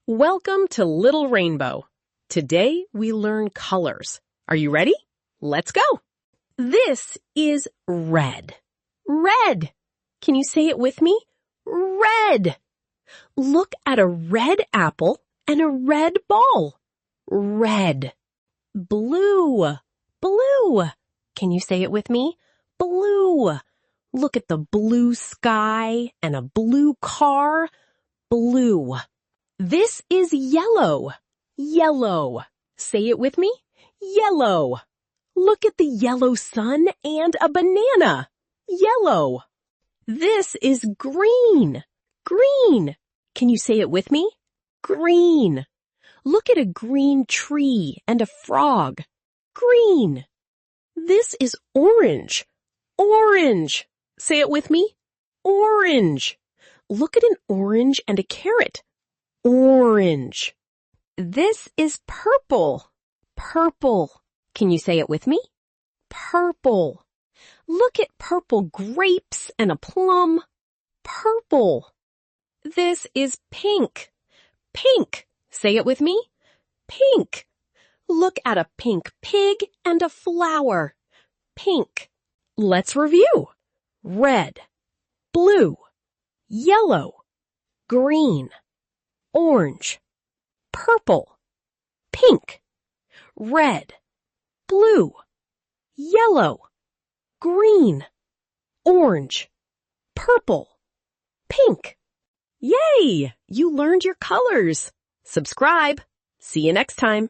Welcome to Little Rainbow. Today we learn colors. Are you ready? Let's go. This is red. Red. Can you say it with me? Red. Look at a red apple and a red ball. Red. Blue. Blue. Can you say it with me? Blue. Look at the blue sky and a blue car. Blue. This is yellow. Yellow. Say it with me. Yellow. Look at the yellow sun and a banana. Yellow. This is green. Green. Can you say it with me? Green. Look at a green tree and a frog. Green. This is orange. Orange. Say it with me. Orange. Look at an orange and a carrot. Orange. This is purple. Purple. Can you say it with me? Purple. Look at purple grapes and a plum. Purple. This is pink. Pink. Say it with me. Pink. Look at a pink pig and a flower. Pink. Let's review. Red, blue, yellow, green, orange, purple, pink, red, blue, yellow, green, orange, purple, pink. Yay! You learned your colors. Subscribe. See you next time.